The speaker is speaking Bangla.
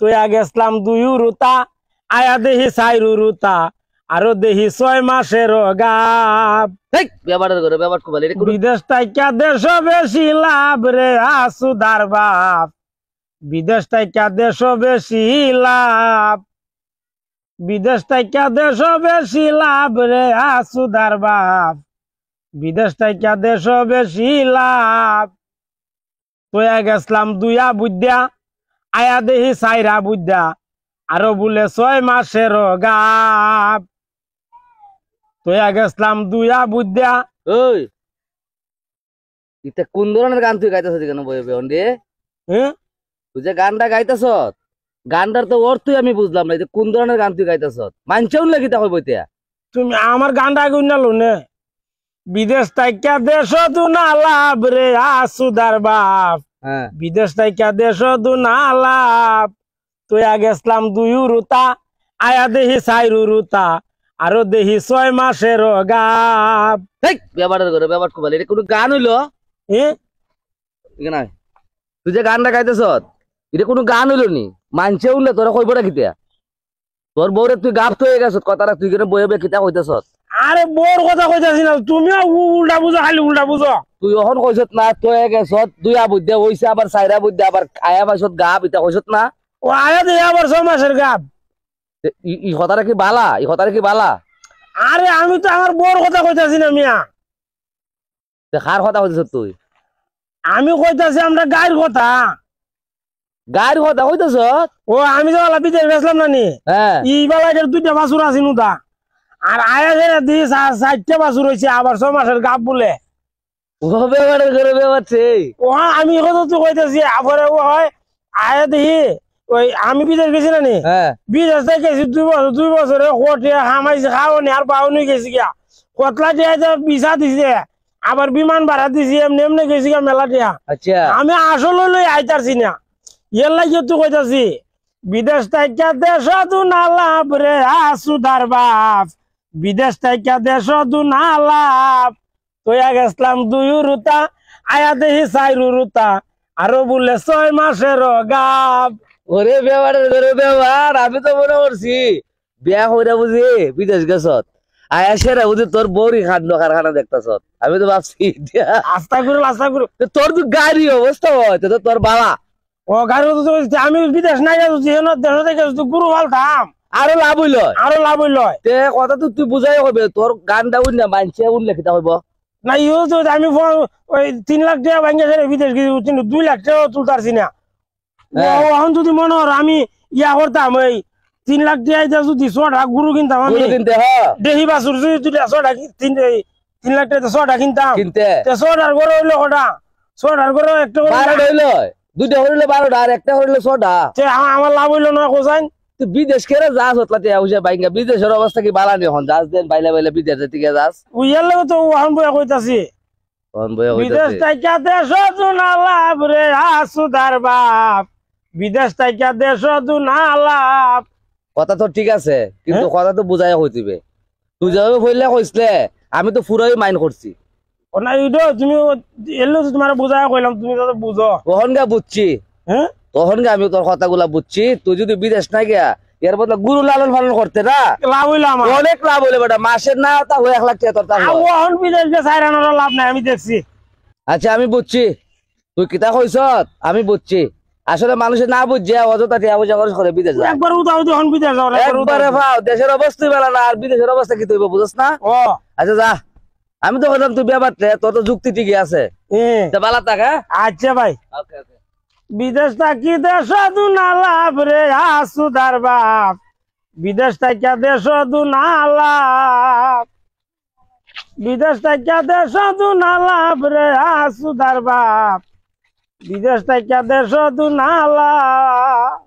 তুই গেছলাম 2 উরুতা আয়া দেহি 4 উরুতা আরো দেহি 6 মাসের গাব। বিদেশ টাইকা দেশ বেশি লাভ রে আসুদার বাপ, বিদেশ টাইকা দেশ বেশি লাভ, বিদেশ টাইকা দেশ বেশি লাভ রে আসুদার বাপ, বিদেশ টাইকা দেশ বেশি লাভ। তুই গেছলাম 2 বুদ্ধা আয়া দেহি 4 বুদ্ধা আরো বলে 6 মাসের গাব। তুই গেছলাম 2 বুদ্ধা। ওই ইতে কোন ধরনের গান তুই গাইতেছ কেন বয়ে বে তুই যে গানটা গাইতেছ গানটার তো অর্থই আমি বুঝলাম না। কোন ধরনের গান তুই গাইতেছ মানছেও লাগি তা হইব ইতিয়া তুমি আমার গানটা গুনালো নে। বিদেশ টাইকা দেশ দুনা লাভ রে আসুদার বাপ, বিদেশ টাইকা দেশ দুনা লাভ। তুই গেছলাম 2 উরুতা আয়া দেহি 4 উরুতা আরো দেহি 6 মাসের গাব। ব্যাপার কুবালি এটা কোনো গান হইলো? তুই যে গানটা গাইতেছ এটা কোনো গান হইলো নি? মানছে উঠলে তোরা কইব না কিতা তোর বউরে তুই গাপ হয়ে গেছ কথাটা তুই কেন বইবে কিতা কইতেছ? আরে বোর কথা কইতাছি না, তুমিও উল্টা বুঝো, খালি উল্টা বুঝো। তুই এখন কইছত না তুই গেছ 2 বুদ্ধা হইছে আবার 4 বুদ্ধা আবার আয়া বাসত গাপ এটা কইছত না? ও আয়া দেহি আবার 6 মাসের গাব। ই কথাটা কি বালা? ই কথাটা কি বালা? আরে আমি তো আমার বোর কথা কইতাছি না মিয়া। কার কথা কইতেছ তুই? আমি কইতাছি আমরা গায়ের কথা। গায়ের কথা কইতেছ? ও আমি তো বিদেশ গেছিলাম না নি, এই বেলায় 2টা বাছুর আছে নুদা আর আয়া যে দি 4টা বাছুর হইছে আবার 6 মাসের গাব বলে। ও বেবারে করে বেবাচ্ছে। ও আমি কথা তো কইতাছি আফরে ও হয় আয়া দেহি ওই আমি বিদেশ গেছি না নি, বিদেশ থেকে গেছি 2 বছরে কোটে হামাইছে খাওনি আর পাওনি গেছি গিয়া কতলা দিয়ে ভিসা দিছে আবার বিমান ভাড়া দিছি এমনি এমনি গেছি গিয়া মেলা দিয়া। আচ্ছা আমি আসলে লই আইতারছি না এর লাগি তো কইতাছি বিদেশ থেকে দেশ দুনা লাভ রে আসুদার বাপ, বিদেশ থেকে দেশ দুনা লাভ। তুই গেছলাম 2 উরুতা আয়া দেহি 4 উরুতা আরো বলে 6 মাসের গাব। ওরে বেবার আমি তো মনে করছি বিয়া হইরা বুঝি বিদেশ গেছত আয়া সেরা বুঝি তোর বৌরি খাদ্য কারখানা দেখতেছ। আমি তো ভাবছি আস্তা করে তোর তো গাড়ি অবস্থা হয় তো তোর বাবা। ও গাড়ি আমি বিদেশ নাই গেছি দেশ থেকে গুরু পাল্টাম আরো লাভ হইল তে কথা তো তুই বুঝাই হবে তোর গানটা উঠলে মানছে উঠলে খিতা হইব না। ইউ তো আমি ওই 3 লাখ টাকা ভাঙ্গে বিদেশ গেছি 2 লাখ টাকা তুলতারছি না। এখন যদি মনে হর আমি ইয়া করতাম ওই 3 লাখ টাকা যদি 6টা গুরু কিনতাম আমি দেহি বাছুর যদি 3 লাখ টাকা 6টা কিনতাম 6টার ঘরে হইলো কটা 6টার ঘরে একটা হইলো 2টা হইলো 12টা আর একটা হইলো 6টা। আমার লাভ হইলো না কোসাইন তুই বিদেশ কেরে যাস হতলাতে আউসে বাইঙ্গা বিদেশের অবস্থা কি বালা নি হন যাস দেন বাইলে বিদেশ থেকে যাস উইয়ার লাগে তো ওহান বয়া কইতাছি বিদেশ থেকে দেশ দুনা লাভ রে আসুদার বাপ, বিদেশ থেকে দেশ দুনা লাভ। কথা তো ঠিক আছে কিন্তু কথা তো বুঝাই হইতিবে তুই যাবে বললে কইছলে আমি তো পুরোই মাইন্ড করছি। ও না ইডো তুমি এলো তোমার বুঝাই কইলাম তুমি তো বুঝো তখনগা বুঝছি তখনগা আমি তোর কথাগুলা বুঝছি। তুই যদি বিদেশ না গিয়া এর বদলে গুরু লালন পালন করতে না লাভ হইলো আমার অনেক লাভ হইলো বেটা মাসের না তা 1 লাখ টাকা তোর তা এখন বিদেশ গে সাইরানোর লাভ নাই আমি দেখছি। আচ্ছা আমি বুঝছি তুই কিতা কইছ আমি বুঝছি। আসলে মানুষের না বুঝছে অযথা টিয়া পয়সা খরচ করে বিদেশ যায়। একবার উদাও যখন বিদেশ যাও একবারে ভাও দেশের অবস্থাই ভালো না আর বিদেশের অবস্থা কি তুই বুঝছ না? ও আচ্ছা যা আমি তো বললাম তুই ব্যাপার তোর তো যুক্তি ঠিকই আছে ভালো থাক। আচ্ছা ভাই বিদেশ থাকি দেশ দুনা লাভ রে আসুদার বাপ, বিদেশ থেকে দেশ দুনা লাভ, বিদেশ থেকে দেশ দুনা লাভ রে আসুদার বাপ, বিদেশ থেকে দেশ দুনা লাভ।